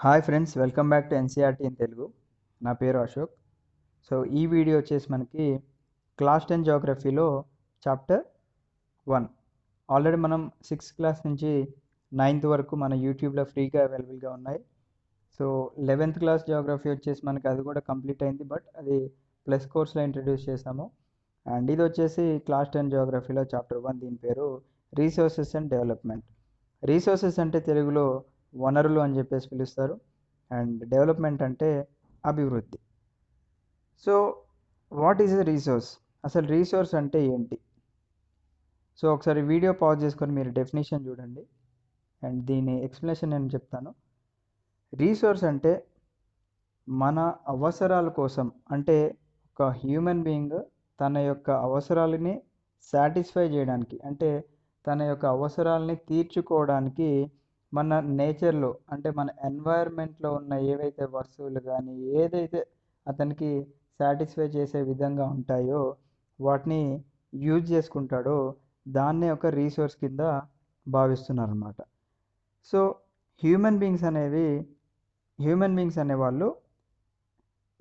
Hi friends, welcome back to NCERT in Telugu. నా పేరు Ashok. So ఈ వీడియో వచ్చేసి మనకి క్లాస్ 10 జియోగ్రఫీలో చాప్టర్ 1 ఆల్రెడీ మనం 6th క్లాస్ నుంచి 9th వరకు మన యూట్యూబ్లో ఫ్రీగా అవైలబుల్గా ఉన్నాయి. సో 11th క్లాస్ జియోగ్రఫీ వచ్చేసి మనకి అది కూడా కంప్లీట్ అయింది, బట్ అది ప్లస్ కోర్స్లో ఇంట్రడ్యూస్ చేసాము. అండ్ ఇది వచ్చేసి క్లాస్ 10 జియోగ్రఫీలో చాప్టర్ 1, దీని పేరు రీసోర్సెస్ అండ్ డెవలప్మెంట్. రీసోర్సెస్ అంటే తెలుగులో వనరులు అని చెప్పేసి పిలుస్తారు, అండ్ డెవలప్మెంట్ అంటే అభివృద్ధి. So what is a resource? అసలు రీసోర్స్ అంటే ఏంటి? సో ఒకసారి వీడియో పాజ్ చేసుకొని మీరు డెఫినేషన్ చూడండి, అండ్ దీని ఎక్స్ప్లెనేషన్ నేను చెప్తాను. రీసోర్స్ అంటే మన అవసరాల కోసం, అంటే ఒక హ్యూమన్ బీయింగ్ తన యొక్క అవసరాలని సాటిస్ఫై చేయడానికి, అంటే తన యొక్క అవసరాలని తీర్చుకోవడానికి మన నేచర్లో, అంటే మన ఎన్వైర్న్మెంట్లో ఉన్న ఏవైతే వస్తువులు కానీ ఏదైతే అతనికి సాటిస్ఫై చేసే విధంగా ఉంటాయో వాటిని యూజ్ చేసుకుంటాడో దాన్నే ఒక రీసోర్స్ కింద భావిస్తున్నారు అన్నమాట. సో హ్యూమన్ బీయింగ్స్ అనేవాళ్ళు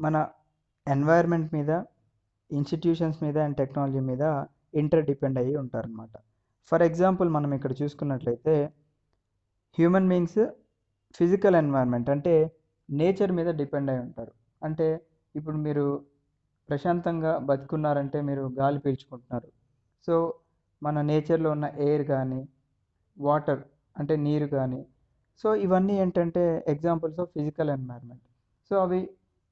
మన ఎన్వైర్న్మెంట్ మీద, ఇన్స్టిట్యూషన్స్ మీద అండ్ టెక్నాలజీ మీద ఇంటర్ డిపెండ్ అయ్యి ఉంటారనమాట. ఫర్ ఎగ్జాంపుల్ మనం ఇక్కడ చూసుకున్నట్లయితే హ్యూమన్ బీయింగ్స్ ఫిజికల్ ఎన్వైర్న్మెంట్ అంటే నేచర్ మీద డిపెండ్ అయి ఉంటారు. అంటే ఇప్పుడు మీరు ప్రశాంతంగా బతుకున్నారంటే మీరు గాలి పీల్చుకుంటున్నారు. సో మన నేచర్లో ఉన్న ఎయిర్ కానీ, వాటర్ అంటే నీరు కానీ, సో ఇవన్నీ ఏంటంటే examples of physical environment. So అవి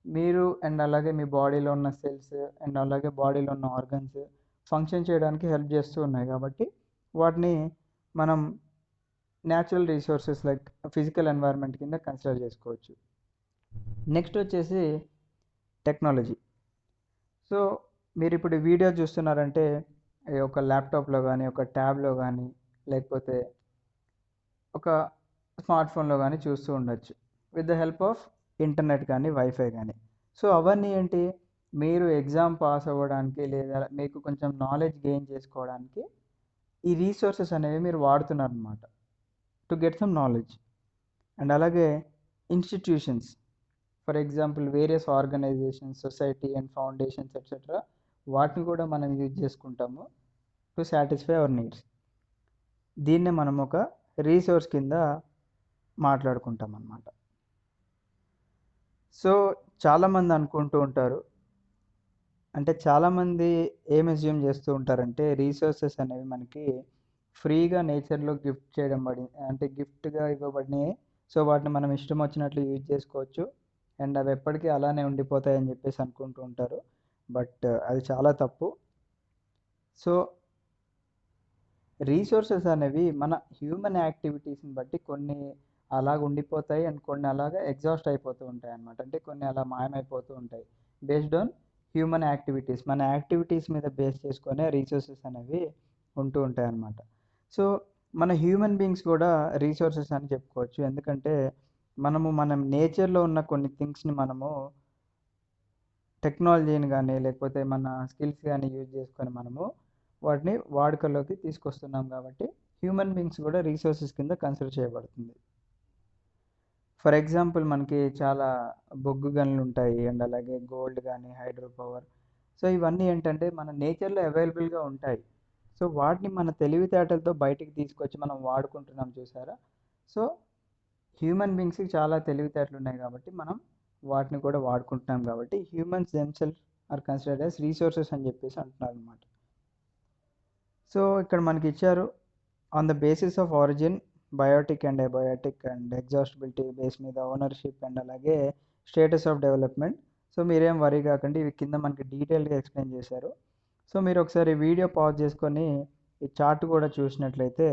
మీరు అండ్ అలాగే మీ బాడీలో ఉన్న సెల్స్ అండ్ అలాగే బాడీలో ఉన్న ఆర్గన్స్ ఫంక్షన్ చేయడానికి హెల్ప్ చేస్తూ ఉన్నాయి, కాబట్టి వాటిని మనం natural resources like physical environment కింద కన్సిడర్ చేసుకోవచ్చు. నెక్స్ట్ వచ్చేసి టెక్నాలజీ. సో మీరు ఇప్పుడు వీడియో చూస్తున్నారంటే ఒక ల్యాప్టాప్లో కానీ, ఒక ట్యాబ్లో కానీ, లేకపోతే ఒక స్మార్ట్ ఫోన్లో కానీ చూస్తూ ఉండొచ్చు with the help of internet కానీ, వైఫై కానీ. సో అవన్నీ ఏంటి, మీరు ఎగ్జామ్ పాస్ అవ్వడానికి లేదా మీకు కొంచెం నాలెడ్జ్ గెయిన్ చేసుకోవడానికి ఈ రీసోర్సెస్ అనేవి మీరు వాడుతున్నారు అన్నమాట, to get some knowledge. And అలాగే institutions, for example various organisations, society and foundations etcetera, వాటిని కూడా మనం యూజ్ చేసుకుంటాము టు సాటిస్ఫై అవర్ నీడ్స్. దీన్నే మనం ఒక రీసోర్స్ కింద మాట్లాడుకుంటాం అన్నమాట. సో చాలామంది అనుకుంటూ ఉంటారు, అంటే చాలామంది ఏం అజ్యూమ్ చేస్తూ ఉంటారంటే రీసోర్సెస్ అనేవి మనకి ఫ్రీగా నేచర్లో గిఫ్ట్ చేయడం అంటే గిఫ్ట్గా ఇవ్వబడినాయి, సో వాటిని మనం ఇష్టం వచ్చినట్లు యూజ్ చేసుకోవచ్చు అండ్ అవి ఎప్పటికీ అలానే ఉండిపోతాయని చెప్పేసి అనుకుంటూ ఉంటారు, బట్ అది చాలా తప్పు. సో రీసోర్సెస్ అనేవి మన హ్యూమన్ యాక్టివిటీస్ని బట్టి కొన్ని అలాగ ఉండిపోతాయి అండ్ కొన్ని అలాగా ఎగ్జాస్ట్ అయిపోతూ ఉంటాయి అన్నమాట. అంటే కొన్ని అలా మాయమైపోతూ ఉంటాయి బేస్డ్ ఆన్ హ్యూమన్ యాక్టివిటీస్. మన యాక్టివిటీస్ మీద బేస్ చేసుకొని రీసోర్సెస్ అనేవి ఉంటూ ఉంటాయి అన్నమాట. సో మన హ్యూమన్ బీయింగ్స్ కూడా రీసోర్సెస్ అని చెప్పుకోవచ్చు, ఎందుకంటే మన నేచర్లో ఉన్న కొన్ని థింగ్స్ని మనము టెక్నాలజీని కానీ లేకపోతే మన స్కిల్స్ కానీ యూజ్ చేసుకొని మనము వాటిని వాడుకలోకి తీసుకొస్తున్నాం, కాబట్టి హ్యూమన్ బీయింగ్స్ కూడా రీసోర్సెస్ కింద కన్సిడర్ చేయబడుతుంది. ఫర్ ఎగ్జాంపుల్ మనకి చాలా బొగ్గు గనులు ఉంటాయి అండ్ అలాగే గోల్డ్ కానీ, హైడ్రో పవర్. సో ఇవన్నీ ఏంటంటే మన నేచర్లో అవైలబుల్గా ఉంటాయి. సో వాటిని మన తెలివితేటలతో బయటికి తీసుకొచ్చి మనం వాడుకుంటున్నాం, చూసారా? సో హ్యూమన్ బీయింగ్స్కి చాలా తెలివితేటలు ఉన్నాయి కాబట్టి మనం వాటిని కూడా వాడుకుంటున్నాం, కాబట్టి humans themselves are considered as resources అని చెప్పేసి అంటున్నారు అనమాట. సో ఇక్కడ మనకి ఇచ్చారు on the basis of origin, biotic and abiotic and exhaustibility base మీద ఓనర్షిప్ అండ్ అలాగే స్టేటస్ ఆఫ్ డెవలప్మెంట్. సో మీరేం వరీ కాకండి, ఇవి కింద మనకి డీటెయిల్గా ఎక్స్ప్లెయిన్ చేశారు. సో మీరు ఒకసారి వీడియో పాజ్ చేసుకొని ఈ చార్ట్ కూడా చూసినట్లయితే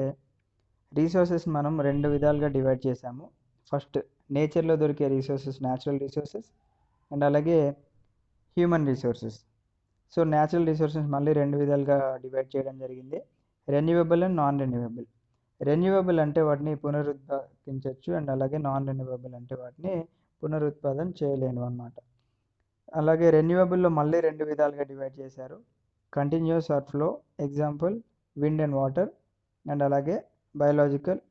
రీసోర్సెస్ మనం రెండు విధాలుగా డివైడ్ చేసాము. ఫస్ట్ నేచర్లో దొరికే రీసోర్సెస్, న్యాచురల్ రీసోర్సెస్, అండ్ అలాగే human resources. So natural resources మళ్ళీ రెండు విధాలుగా డివైడ్ చేయడం జరిగింది, renewable and non renewable. Renewable అంటే వాటిని పునరుత్పాదించవచ్చు అండ్ అలాగే నాన్ రెన్యూవబుల్ అంటే వాటిని పునరుత్పాదన చేయలేను అన్నమాట. అలాగే రెన్యూవబుల్లో మళ్ళీ రెండు విధాలుగా డివైడ్ చేశారు, continuous are flow, example wind and water, and అలాగే బయోలాజికల్.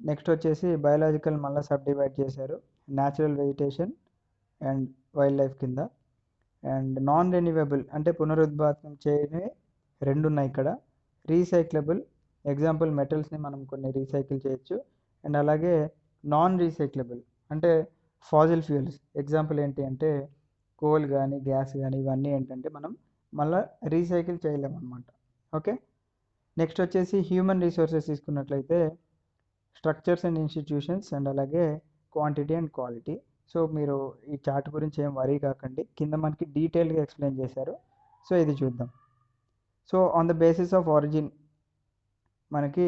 నెక్స్ట్ వచ్చేసి బయోలాజికల్ మళ్ళీ సబ్ డివైడ్ చేశారు, natural vegetation and wild life కింద. అండ్ నాన్ రెన్యూవబుల్ అంటే పునరుత్పాదకం చేయని రెండు ఉన్నాయి ఇక్కడ. రీసైక్లబుల్ ఎగ్జాంపుల్ మెటల్స్ని మనం కొన్ని రీసైకిల్ చేయొచ్చు. అండ్ అలాగే నాన్ రీసైక్లబుల్ అంటే ఫాజిల్ ఫ్యూయల్స్ ఎగ్జాంపుల్ ఏంటి అంటే కోల్ కానీ గ్యాస్ కానీ ఇవన్నీ ఏంటంటే మనం మళ్ళీ రీసైకిల్ చేయలేము అనమాట. ఓకే, నెక్స్ట్ వచ్చేసి హ్యూమన్ రిసోర్సెస్ తీసుకున్నట్లయితే స్ట్రక్చర్స్ అండ్ ఇన్స్టిట్యూషన్స్ అండ్ అలాగే క్వాంటిటీ అండ్ క్వాలిటీ. సో మీరు ఈ చార్ట్ గురించి ఏం వరీ కాకండి, కింద మనకి డీటెయిల్గా ఎక్స్ప్లెయిన్ చేశారు. సో ఇది చూద్దాం. So on the basis of origin మనకి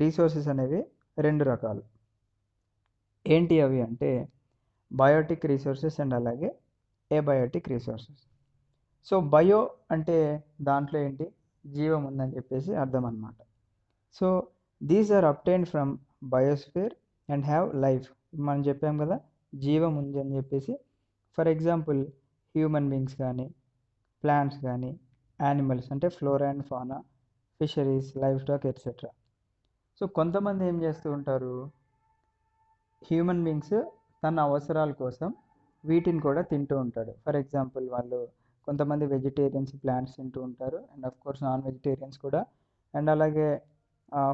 రీసోర్సెస్ అనేవి రెండు రకాలు. ఏంటి అవి అంటే బయోటిక్ రీసోర్సెస్ అండ్ అలాగే ఏబయోటిక్ రీసోర్సెస్. సో బయో అంటే దాంట్లో ఏంటి, జీవం ఉందని చెప్పేసి అర్థం అన్నమాట. So these are obtained from biosphere and have life. మనం చెప్పాం కదా జీవం ఉంది అని చెప్పేసి. ఫర్ ఎగ్జాంపుల్ హ్యూమన్ బీయింగ్స్ కానీ, ప్లాంట్స్ కానీ, యానిమల్స్ అంటే flora and fauna, fisheries, livestock etcetera. So కొంతమంది ఏం చేస్తూ ఉంటారు, హ్యూమన్ బీయింగ్స్ తన అవసరాల కోసం వీటిని కూడా తింటూ ఉంటాడు. ఫర్ ఎగ్జాంపుల్ వాళ్ళు కొంతమంది వెజిటేరియన్స్ ప్లాంట్స్ తింటూ ఉంటారు and of course non vegetarians కూడా. అండ్ అలాగే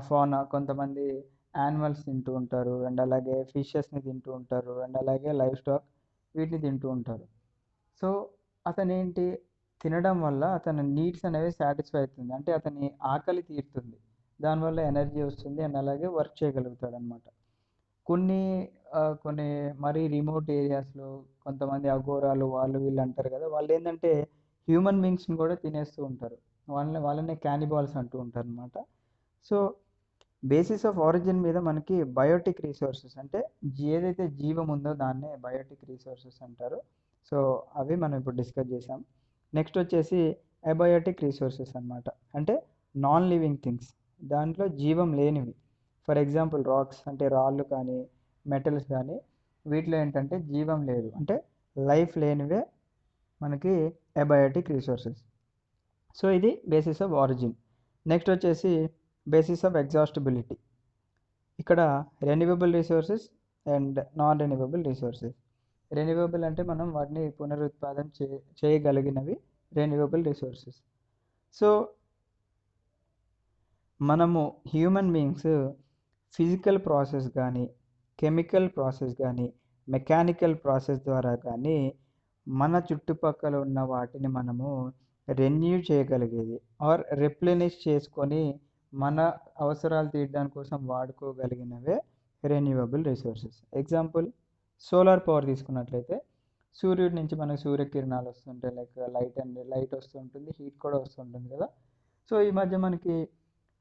ఫానా కొంతమంది యానిమల్స్ తింటూ ఉంటారు అండ్ అలాగే ఫిషెస్ని తింటూ ఉంటారు అండ్ అలాగే లైవ్ స్టాక్ వీటిని తింటూ ఉంటారు. సో అతను ఏంటి, తినడం వల్ల అతని నీడ్స్ అనేవి సాటిస్ఫై అవుతుంది, అంటే అతని ఆకలి తీరుతుంది, దానివల్ల ఎనర్జీ వస్తుంది అండ్ అలాగే వర్క్ చేయగలుగుతాడు అనమాట. కొన్ని మరీ రిమోట్ ఏరియాస్లో కొంతమంది అఘోరాలు వాళ్ళు వీళ్ళు అంటారు కదా, వాళ్ళు ఏంటంటే హ్యూమన్ బీయింగ్స్ని కూడా తినేస్తూ ఉంటారు, వాళ్ళనే క్యానిబాల్స్ అంటూ ఉంటారు అనమాట. సో బేసిస్ ఆఫ్ ఆరిజిన్ మీద మనకి బయోటిక్ రీసోర్సెస్ అంటే ఏదైతే జీవం ఉందో దాన్నే బయోటిక్ రీసోర్సెస్ అంటారు. సో అవి మనం ఇప్పుడు డిస్కస్ చేసాం. నెక్స్ట్ వచ్చేసి అబయోటిక్ రీసోర్సెస్ అనమాట, అంటే నాన్ లివింగ్ థింగ్స్, దాంట్లో జీవం లేనివి. ఫర్ ఎగ్జాంపుల్ రాక్స్ అంటే రాళ్ళు కానీ మెటల్స్ కానీ వీటిలో ఏంటంటే జీవం లేదు, అంటే లైఫ్ లేనివే మనకి అబయోటిక్ రిసోర్సెస్. సో ఇది బేసిస్ ఆఫ్ ఆరిజిన్. నెక్స్ట్ వచ్చేసి బేసిస్ ఆఫ్ ఎగ్జాస్టిబిలిటీ. ఇక్కడ renewable resources and non renewable resources. Renewable అంటే మనం వాటిని పునరుత్పాదన చేయగలిగినవి రెన్యూవబుల్ రిసోర్సెస్. సో మనము హ్యూమన్ బీయింగ్స్ ఫిజికల్ ప్రాసెస్ కానీ, కెమికల్ ప్రాసెస్ కానీ, మెకానికల్ ప్రాసెస్ ద్వారా కానీ మన చుట్టుపక్కల ఉన్న వాటిని మనము రెన్యూ చేయగలిగేది ఆర్ రిప్లెనిష్ చేసుకొని మన అవసరాలు తీర్చడానికి కోసం వాడుకోగలిగినవే renewable resources. Example solar power తీసుకున్నట్లయితే సూర్యుడి నుంచి మనకు సూర్యకిరణాలు వస్తుంటాయి, లైక్ లైట్ వస్తుంటుంది, హీట్ కూడా వస్తుంటుంది కదా. సో ఈ మధ్య మనకి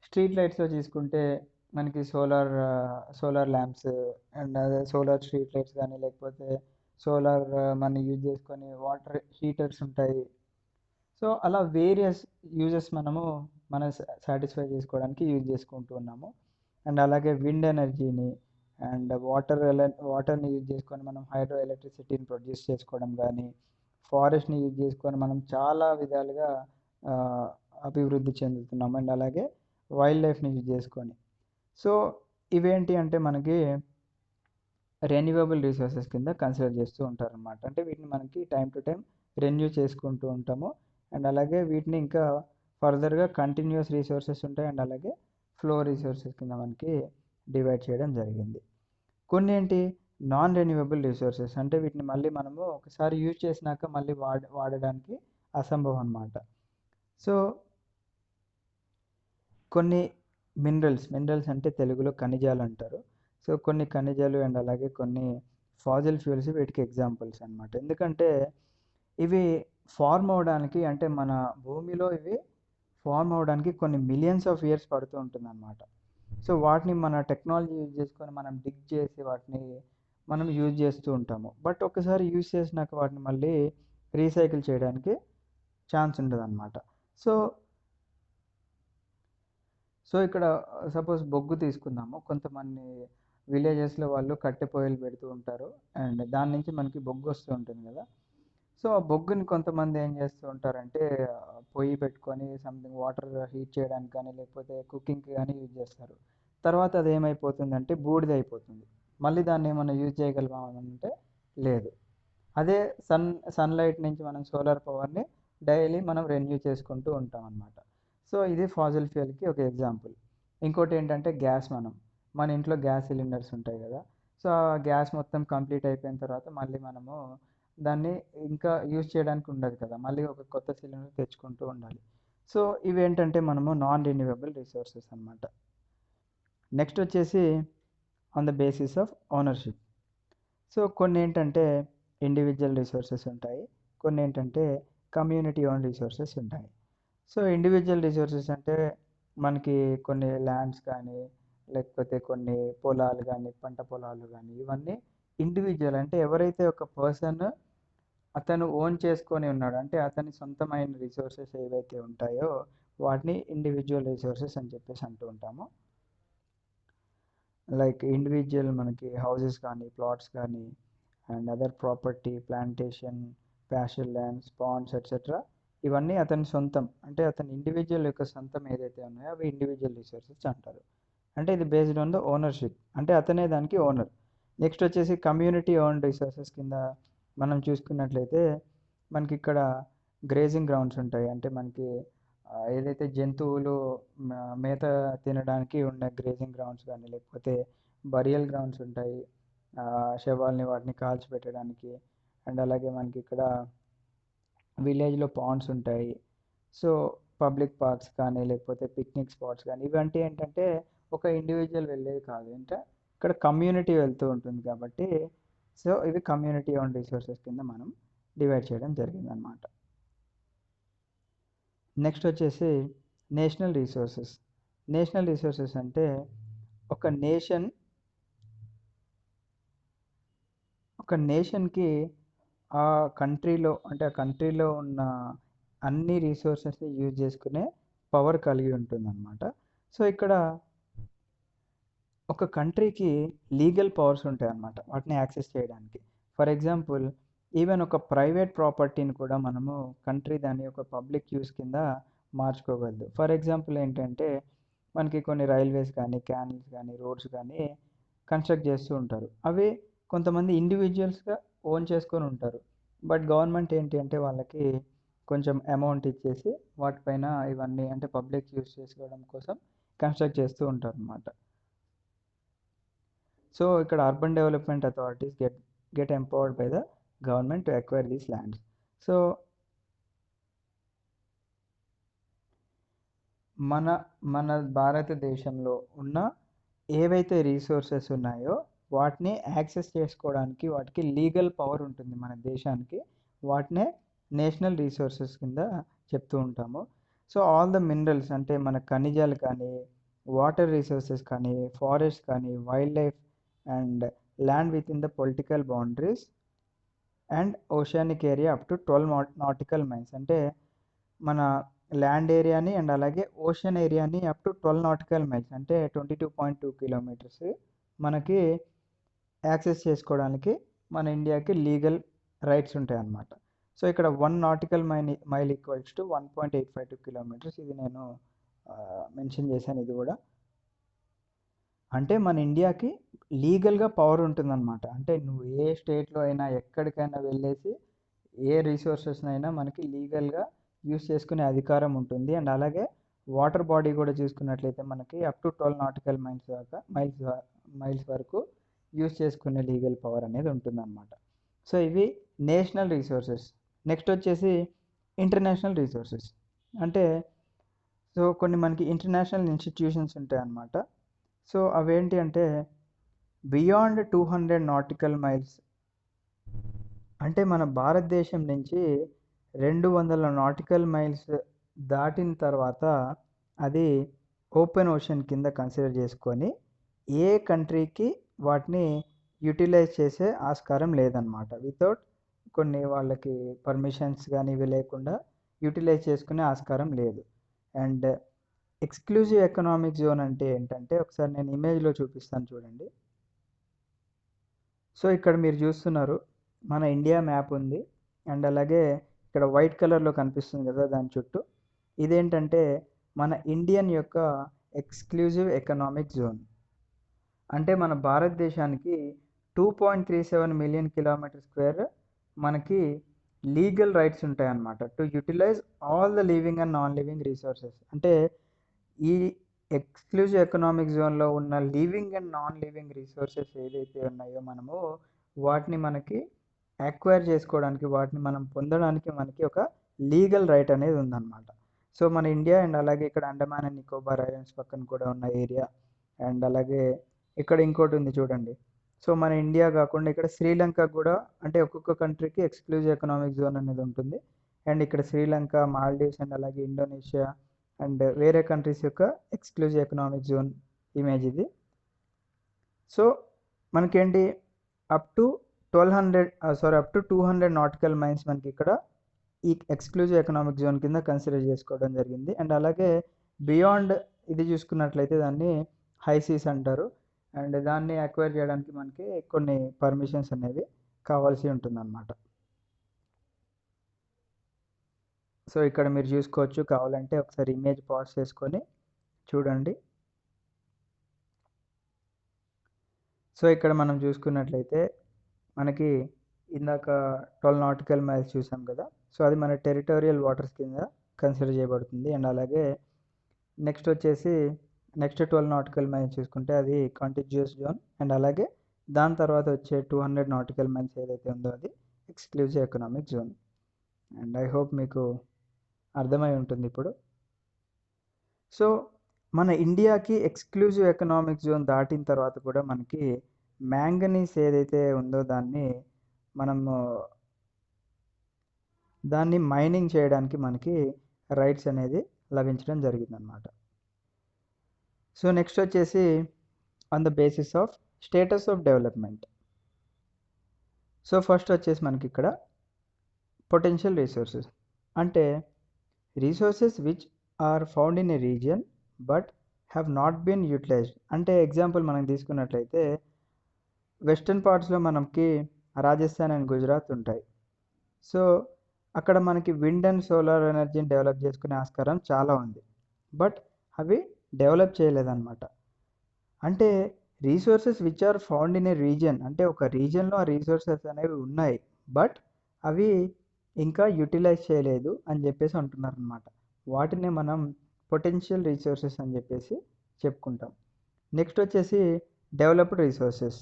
స్ట్రీట్ లైట్స్లో తీసుకుంటే మనకి సోలార్ ల్యాంప్స్ అండ్ అదే సోలార్ స్ట్రీట్ లైట్స్ కానీ లేకపోతే సోలార్ మనం యూజ్ చేసుకొని వాటర్ హీటర్స్ ఉంటాయి. సో అలా వేరియస్ యూజెస్ మనము సాటిస్ఫై చేసుకోవడానికి యూజ్ చేసుకుంటూ ఉన్నాము. అండ్ అలాగే విండ్ ఎనర్జీని అండ్ వాటర్ని యూజ్ చేసుకొని మనం హైడ్రో ఎలక్ట్రిసిటీని ప్రొడ్యూస్ చేసుకోవడం కానీ, ఫారెస్ట్ని యూజ్ చేసుకొని మనం చాలా విధాలుగా అభివృద్ధి చెందుతున్నాము. అండ్ అలాగే వైల్డ్ లైఫ్ని యూజ్ చేసుకొని. సో ఇవేంటి అంటే మనకి రెన్యూవబుల్ రిసోర్సెస్ కింద కన్సిడర్ చేస్తూ ఉంటారనమాట. అంటే వీటిని మనకి టైం టు టైం రెన్యూ చేసుకుంటూ ఉంటాము. అండ్ అలాగే వీటిని ఇంకా ఫర్దర్గా కంటిన్యూస్ రిసోర్సెస్ ఉంటాయి అండ్ అలాగే ఫ్లో రిసోర్సెస్ కింద మనకి డివైడ్ చేయడం జరిగింది. కొన్ని ఏంటి నాన్ రెన్యూవబుల్ రిసోర్సెస్, అంటే వీటిని మళ్ళీ మనము ఒకసారి యూజ్ చేసినాక మళ్ళీ వాడడానికి అసంభవం అన్నమాట. సో కొన్ని మినరల్స్ అంటే తెలుగులో ఖనిజాలు అంటారు. సో కొన్ని ఖనిజాలు అండ్ అలాగే కొన్ని ఫాజిల్ ఫ్యూయల్స్ వీటికి ఎగ్జాంపుల్స్ అనమాట. ఎందుకంటే ఇవి ఫార్మ్ అవడానికి, అంటే మన భూమిలో ఇవి ఫార్మ్ అవడానికి కొన్ని మిలియన్స్ ఆఫ్ ఇయర్స్ పడుతూ ఉంటుంది అనమాట. సో వాటిని మన టెక్నాలజీ యూజ్ చేసుకొని మనం డిగ్ చేసి వాటిని మనం యూజ్ చేస్తూ ఉంటాము. బట్ ఒకసారి యూజ్ చేసినాక వాటిని మళ్ళీ రీసైకిల్ చేయడానికి ఛాన్స్ ఉండదు అనమాట. సో ఇక్కడ సపోజ్ బొగ్గు తీసుకుందాము. కొంతమంది విలేజెస్లో వాళ్ళు కట్టె పొయ్యిలు పెడుతూ ఉంటారు అండ్ దాని నుంచి మనకి బొగ్గు వస్తూ ఉంటుంది కదా. సో ఆ బొగ్గుని కొంతమంది ఏం చేస్తూ ఉంటారంటే పొయ్యి పెట్టుకొని సంథింగ్ వాటర్ హీట్ చేయడానికి కానీ లేకపోతే కుకింగ్కి కానీ యూజ్ చేస్తారు. తర్వాత అది ఏమైపోతుందంటే బూడిద అయిపోతుంది. మళ్ళీ దాన్ని ఏమైనా యూజ్ చేయగలమా అంటే లేదు. అదే సన్లైట్ నుంచి మనం సోలార్ పవర్ని డైలీ మనం రెన్యూ చేసుకుంటూ ఉంటాం అన్నమాట. సో ఇది ఫాజిల్ ఫ్యూయల్కి ఒక ఎగ్జాంపుల్. ఇంకోటి ఏంటంటే గ్యాస్, మన ఇంట్లో గ్యాస్ సిలిండర్స్ ఉంటాయి కదా. సో ఆ గ్యాస్ మొత్తం కంప్లీట్ అయిపోయిన తర్వాత మళ్ళీ మనము దాన్ని ఇంకా యూజ్ చేయడానికి ఉండదు కదా, మళ్ళీ ఒక కొత్త సిలిండర్ తెచ్చుకుంటూ ఉండాలి. సో ఇవి ఏంటంటే మనము నాన్ రెన్యూవబుల్ రిసోర్సెస్ అన్నమాట. నెక్స్ట్ వచ్చేసి on the basis of ownership. So కొన్ని ఏంటంటే ఇండివిజువల్ రిసోర్సెస్ ఉంటాయి, కొన్ని ఏంటంటే కమ్యూనిటీ ఓన్ రిసోర్సెస్ ఉంటాయి. సో ఇండివిజువల్ రిసోర్సెస్ అంటే మనకి కొన్ని ల్యాండ్స్ కానీ, లేకపోతే కొన్ని పొలాలు కానీ, పంట పొలాలు కానీ, ఇవన్నీ ఇండివిజువల్ అంటే ఎవరైతే ఒక పర్సన్ అతను ఓన్ చేసుకొని ఉన్నాడు, అంటే అతని సొంతమైన రిసోర్సెస్ ఏవైతే ఉంటాయో వాటిని ఇండివిజువల్ రిసోర్సెస్ అని చెప్పేసి అంటూ ఉంటాము. లైక్ ఇండివిజువల్ మనకి హౌసెస్ కానీ, ప్లాట్స్ కానీ, and other property, plantation, pasture lands, ponds etcetera, ఇవన్నీ అతని సొంతం, అంటే అతని ఇండివిజువల్ యొక్క సొంతం ఏదైతే ఉన్నాయో అవి ఇండివిజువల్ రిసోర్సెస్ అంటారు. అంటే ఇది బేస్డ్ ఆన్ ద ఓనర్షిప్, అంటే అతనే దానికి ఓనర్. నెక్స్ట్ వచ్చేసి కమ్యూనిటీ ఓన్ రిసోర్సెస్ కింద మనం చూసుకున్నట్లయితే మనకి ఇక్కడ గ్రేజింగ్ గ్రౌండ్స్ ఉంటాయి. అంటే మనకి ఏదైతే జంతువులు మేత తినడానికి ఉన్న గ్రేజింగ్ గ్రౌండ్స్ కానీ, లేకపోతే బరియల్ గ్రౌండ్స్ ఉంటాయి, శవాల్ని వాటిని కాల్చిపెట్టడానికి. అండ్ అలాగే మనకి ఇక్కడ విలేజ్లో పాండ్స్ ఉంటాయి. సో పబ్లిక్ పార్క్స్ కానీ, లేకపోతే పిక్నిక్ స్పాట్స్ కానీ, ఇవంటి ఏంటంటే ఒక ఇండివిజువల్ వెళ్ళేది కాదు, అంటే ఇక్కడ కమ్యూనిటీ వెళ్తూ ఉంటుంది కాబట్టి, సో ఇవి కమ్యూనిటీ ఓన్ రిసోర్సెస్ కింద మనం డివైడ్ చేయడం జరిగింది అనమాట. నెక్స్ట్ వచ్చేసి నేషనల్ రిసోర్సెస్. నేషనల్ రిసోర్సెస్ అంటే ఒక నేషన్కి ఆ కంట్రీలో, అంటే ఆ కంట్రీలో ఉన్న అన్ని రిసోర్సెస్ని యూజ్ చేసుకునే పవర్ కలిగి ఉంటుందన్నమాట. సో ఇక్కడ ఒక కంట్రీకి లీగల్ పవర్స్ ఉంటాయి అన్నమాట వాటిని యాక్సెస్ చేయడానికి. ఫర్ ఎగ్జాంపుల్, ఈవెన్ ఒక ప్రైవేట్ ప్రాపర్టీని కూడా మనము కంట్రీ దాన్ని ఒక పబ్లిక్ యూస్ కింద మార్చుకోగలదు. ఫర్ ఎగ్జాంపుల్ ఏంటంటే మనకి కొన్ని రైల్వేస్ కానీ, క్యానల్స్ కానీ, రోడ్స్ కానీ కన్స్ట్రక్ట్ చేస్తూ ఉంటారు. అవి కొంతమంది ఇండివిజువల్స్గా ఓన్ చేసుకొని ఉంటారు. బట్ గవర్నమెంట్ ఏంటి అంటే వాళ్ళకి కొంచెం అమౌంట్ ఇచ్చేసి వాటిపైన ఇవన్నీ అంటే పబ్లిక్ యూస్ చేసుకోవడం కోసం కన్స్ట్రక్ట్ చేస్తూ ఉంటారు అన్నమాట. సో ఇక్కడ urban development authorities get empowered by the government to acquire these lands. So మన భారతదేశంలో ఉన్న ఏవైతే రిసోర్సెస్ ఉన్నాయో వాటిని యాక్సెస్ చేసుకోవడానికి వాటికి లీగల్ పవర్ ఉంటుంది మన దేశానికి. వాటినే నేషనల్ రిసోర్సెస్ కింద చెప్తూ ఉంటాము. సో ఆల్ ద మినరల్స్ అంటే మన ఖనిజాలు కానీ, వాటర్ రిసోర్సెస్ కానీ, ఫారెస్ట్ కానీ, wild life and land with in the political boundaries and oceanic area up to 12 nautical miles. అంటే మన ల్యాండ్ ఏరియాని అండ్ అలాగే ఓషన్ ఏరియాని అప్ టు 12 నాటికల్ మైల్స్ అంటే 22.2 కిలోమీటర్స్ మనకి యాక్సెస్ చేసుకోవడానికి మన ఇండియాకి లీగల్ రైట్స్ ఉంటాయి అన్నమాట. సో ఇక్కడ 1 nautical mile equals to 1.852 kilometres. ఇది నేను మెన్షన్ చేశాను. ఇది కూడా అంటే మన ఇండియాకి లీగల్గా పవర్ ఉంటుందన్నమాట. అంటే నువ్వు ఏ స్టేట్లో అయినా ఎక్కడికైనా వెళ్ళేసి ఏ రిసోర్సెస్నైనా మనకి లీగల్గా యూస్ చేసుకునే అధికారం ఉంటుంది. అండ్ అలాగే వాటర్ బాడీ కూడా చూసుకున్నట్లయితే మనకి అప్ టు 12 నాటికల్ మైల్స్ వరకు యూస్ చేసుకునే లీగల్ పవర్ అనేది ఉంటుందన్నమాట. సో ఇవి నేషనల్ రిసోర్సెస్. నెక్స్ట్ వచ్చేసి ఇంటర్నేషనల్ రిసోర్సెస్. అంటే సో కొన్ని మనకి ఇంటర్నేషనల్ ఇన్స్టిట్యూషన్స్ ఉంటాయి అన్నమాట. సో అవేంటి అంటే బియాండ్ 200 నాటికల్ మైల్స్, అంటే మన భారతదేశం నుంచి 200 నాటికల్ మైల్స్ దాటిన తర్వాత అది ఓపెన్ ఓషన్ కింద కన్సిడర్ చేసుకొని ఏ కంట్రీకి వాటిని యూటిలైజ్ చేసే ఆస్కారం లేదనమాట. వితౌట్ కొన్ని వాళ్ళకి పర్మిషన్స్ కానీ ఇవి లేకుండా యూటిలైజ్ చేసుకునే ఆస్కారం లేదు. అండ్ ఎక్స్క్లూజివ్ ఎకనామిక్ జోన్ అంటే ఏంటంటే ఒకసారి నేను ఇమేజ్లో చూపిస్తాను చూడండి. సో ఇక్కడ మీరు చూస్తున్నారు మన ఇండియా మ్యాప్ ఉంది అండ్ అలాగే ఇక్కడ వైట్ కలర్లో కనిపిస్తుంది కదా దాని చుట్టూ, ఇదేంటంటే మన ఇండియన్ యొక్క ఎక్స్క్లూజివ్ ఎకనామిక్ జోన్. అంటే మన భారతదేశానికి 2.37 మిలియన్ కిలోమీటర్ స్క్వేర్ మనకి లీగల్ రైట్స్ ఉంటాయన్నమాట to utilise all the living and non living resources. అంటే ఈ ఎక్స్క్లూజివ్ ఎకనామిక్ జోన్లో ఉన్న living and non living resources ఏదైతే ఉన్నాయో మనము వాటిని మనకి అక్వైర్ చేసుకోవడానికి, వాటిని మనం పొందడానికి మనకి ఒక లీగల్ రైట్ అనేది ఉందన్నమాట. సో మన ఇండియా అండ్ అలాగే ఇక్కడ అండమాన్ అండ్ నికోబార్ ఐలాండ్స్ పక్కన కూడా ఉన్న ఏరియా, అండ్ అలాగే ఇక్కడ ఇంకోటి ఉంది చూడండి. సో మన ఇండియా కాకుండా ఇక్కడ శ్రీలంక కూడా, అంటే ఒక్కొక్క కంట్రీకి ఎక్స్క్లూజివ్ ఎకనామిక్ జోన్ అనేది ఉంటుంది. అండ్ ఇక్కడ శ్రీలంక, మాల్దీవ్స్ అండ్ అలాగే ఇండోనేషియా అండ్ వేరే కంట్రీస్ యొక్క ఎక్స్క్లూజివ్ ఎకనామిక్ జోన్ ఇమేజ్ ఇది. సో మనకేంటి అప్ టు 200 నాటికల్ మైల్స్ మనకి ఇక్కడ ఈ ఎక్స్క్లూజివ్ ఎకనామిక్ జోన్ కింద కన్సిడర్ చేసుకోవడం జరిగింది. అండ్ అలాగే బియాండ్ ఇది చూసుకున్నట్లయితే దాన్ని హై సీస్ అంటారు. అండ్ దాన్ని అక్వైర్ చేయడానికి మనకి కొన్ని పర్మిషన్స్ అనేవి కావాల్సి ఉంటుందన్నమాట. సో ఇక్కడ మీరు చూసుకోవచ్చు, కావాలంటే ఒకసారి ఇమేజ్ పాజ్ చేసుకొని చూడండి. సో ఇక్కడ మనం చూసుకున్నట్లయితే మనకి ఇందాక 12 నాటికల్ మైల్స్ చూసాం కదా. సో అది మన టెరిటోరియల్ వాటర్స్ కింద కన్సిడర్ చేయబడుతుంది. అండ్ అలాగే నెక్స్ట్ వచ్చేసి నెక్స్ట్ 12 నాటికల్ మైల్స్ చూసుకుంటే అది కాంటిగ్యుయస్ జోన్. అండ్ అలాగే దాని తర్వాత వచ్చే 200 నాటికల్ మైల్స్ ఏదైతే ఉందో అది exclusive economic zone. And I hope మీకు అర్థమై ఉంటుంది ఇప్పుడు. సో మన ఇండియాకి ఎక్స్క్లూజివ్ ఎకనామిక్ జోన్ దాటిన తర్వాత కూడా మనకి మ్యాంగనీస్ ఏదైతే ఉందో దాన్ని మైనింగ్ చేయడానికి మనకి రైట్స్ అనేది లభించడం జరిగిందనమాట. సో నెక్స్ట్ వచ్చేసి on the basis of status of development. So first వచ్చేసి మనకి ఇక్కడ పొటెన్షియల్ రిసోర్సెస్, అంటే resources which are found in a region but have not been utilised. అంటే ఎగ్జాంపుల్ మనం తీసుకున్నట్లయితే వెస్టర్న్ పార్ట్స్లో మనకి రాజస్థాన్ అండ్ గుజరాత్ ఉంటాయి. సో అక్కడ మనకి విండ్ అండ్ సోలార్ ఎనర్జీని డెవలప్ చేసుకునే ఆస్కారం చాలా ఉంది, బట్ అవి డెవలప్ చేయలేదన్నమాట. అంటే resources which are found in a region, అంటే ఒక రీజియన్లో ఆ రీసోర్సెస్ అనేవి ఉన్నాయి బట్ అవి ఇంకా యూటిలైజ్ చేయలేదు అని చెప్పేసి అంటున్నారు అనమాట. వాటిని మనం పొటెన్షియల్ రిసోర్సెస్ అని చెప్పేసి చెప్పుకుంటాం. నెక్స్ట్ వచ్చేసి developed resources.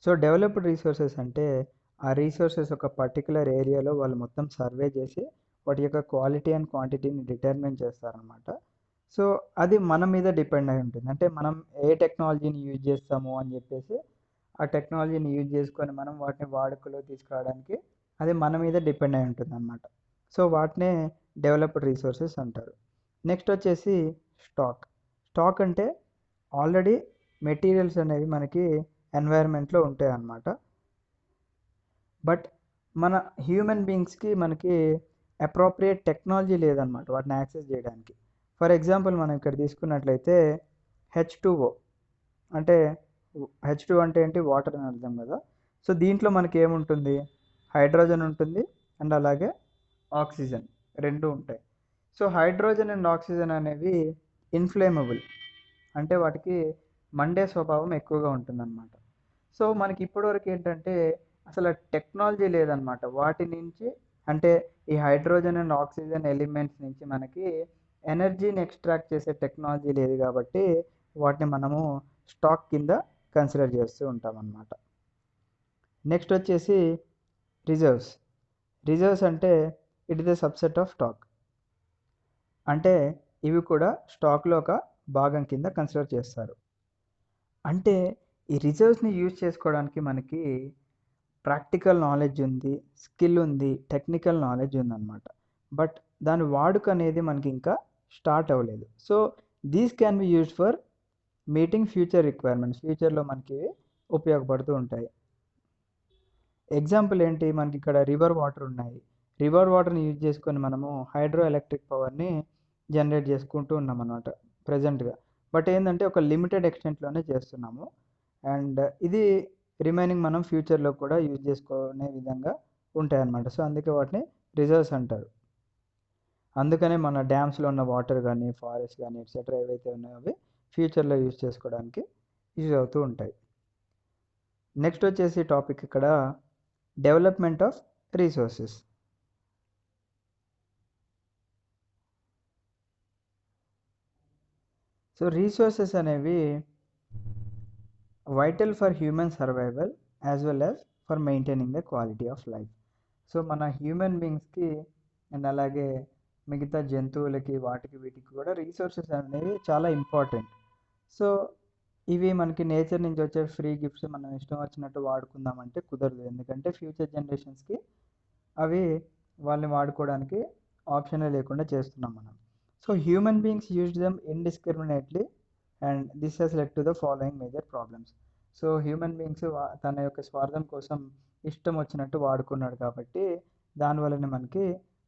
So developed resources అంటే ఆ రీసోర్సెస్ ఒక పర్టికులర్ ఏరియాలో వాళ్ళు మొత్తం సర్వే చేసి వాటి యొక్క క్వాలిటీ అండ్ క్వాంటిటీని డిటర్మిన్ చేస్తారనమాట. సో అది మన మీద డిపెండ్ అయి ఉంటుంది. అంటే మనం ఏ టెక్నాలజీని యూజ్ చేస్తాము అని చెప్పేసి ఆ టెక్నాలజీని యూజ్ చేసుకొని మనం వాటిని వాడుకలో తీసుకురావడానికి అది మన మీద డిపెండ్ అయి ఉంటుంది అనమాట. సో వాటినే డెవలప్డ్ రిసోర్సెస్ అంటారు. నెక్స్ట్ వచ్చేసి స్టాక్ అంటే ఆల్రెడీ మెటీరియల్స్ అనేవి మనకి ఎన్వైర్న్మెంట్లో ఉంటాయి అన్నమాట. బట్ మన హ్యూమన్ బీయింగ్స్కి మనకి అప్రోప్రియేట్ టెక్నాలజీ లేదనమాట వాటిని యాక్సెస్ చేయడానికి. ఫర్ ఎగ్జాంపుల్ మనం ఇక్కడ తీసుకున్నట్లయితే H2O, అంటే H2 అంటే ఏంటి, వాటర్ అని అర్థం కదా. సో దీంట్లో మనకి ఏముంటుంది, హైడ్రోజన్ ఉంటుంది అండ్ అలాగే ఆక్సిజన్, రెండు ఉంటాయి. సో హైడ్రోజన్ అండ్ ఆక్సిజన్ అనేవి ఇన్ఫ్లేమబుల్, అంటే వాటికి మండే స్వభావం ఎక్కువగా ఉంటుందన్నమాట. సో మనకి ఇప్పటివరకు ఏంటంటే అసలు టెక్నాలజీ లేదనమాట వాటి నుంచి, అంటే ఈ హైడ్రోజన్ అండ్ ఆక్సిజన్ ఎలిమెంట్స్ నుంచి మనకి ఎనర్జీని ఎక్స్ట్రాక్ట్ చేసే టెక్నాలజీ లేదు కాబట్టి వాటిని మనము స్టాక్ కింద కన్సిడర్ చేస్తూ ఉంటాం అన్నమాట. నెక్స్ట్ వచ్చేసి రిజర్వ్స్ అంటే it is the subset of stock, అంటే ఇవి కూడా స్టాక్లో ఒక భాగం కింద కన్సిడర్ చేస్తారు. అంటే ఈ రిజర్వ్స్ని యూజ్ చేసుకోవడానికి మనకి ప్రాక్టికల్ నాలెడ్జ్ ఉంది, స్కిల్ ఉంది, టెక్నికల్ నాలెడ్జ్ ఉందన్నమాట. బట్ దాని వాడుక అనేది మనకి ఇంకా స్టార్ట్ అవ్వలేదు. So these can be used for meeting future requirements, ఫ్యూచర్లో మనకి ఉపయోగపడుతూ ఉంటాయి. ఎగ్జాంపుల్ ఏంటి, మనకి ఇక్కడ రివర్ వాటర్ ఉన్నాయి. రివర్ వాటర్ని యూజ్ చేసుకొని మనము హైడ్రో ఎలక్ట్రిక్ పవర్ని జనరేట్ చేసుకుంటూ ఉన్నాం అన్నమాట ప్రజెంట్గా. బట్ ఏంటంటే ఒక లిమిటెడ్ ఎక్స్టెంట్లోనే చేస్తున్నాము. అండ్ ఇది రిమైనింగ్ మనం ఫ్యూచర్లో కూడా యూజ్ చేసుకునే విధంగా ఉంటాయన్నమాట. సో అందుకే వాటిని రిజర్వ్స్ అంటారు. అందుకనే మన డ్యామ్స్లో ఉన్న వాటర్ కానీ, ఫారెస్ట్ కానీ ఎట్సెట్రా ఏవైతే ఉన్నాయో అవి ఫ్యూచర్లో యూజ్ చేసుకోవడానికి యూజ్ అవుతూ ఉంటాయి. నెక్స్ట్ వచ్చేసి టాపిక్ ఇక్కడ development of resources. So resources అనేవి vital for human survival as well as for maintaining the quality of life. So మన హ్యూమన్ బీయింగ్స్కి అండ్ అలాగే మిగతా జంతువులకి వాటికి వీటికి కూడా రీసోర్సెస్ అనేవి చాలా ఇంపార్టెంట్. సో ఇవి మనకి నేచర్ నుంచి వచ్చే ఫ్రీ గిఫ్ట్స్ మనం ఇష్టం వచ్చినట్టు వాడుకుందామంటే కుదరదు. ఎందుకంటే ఫ్యూచర్ జనరేషన్స్కి అవి వాళ్ళని వాడుకోవడానికి ఆప్షనే లేకుండా చేస్తున్నాం మనం. So human beings use them indiscriminately and this has led to the following major problems. So human beings తన యొక్క స్వార్థం కోసం ఇష్టం వచ్చినట్టు వాడుకున్నాడు కాబట్టి దానివల్లనే మనకి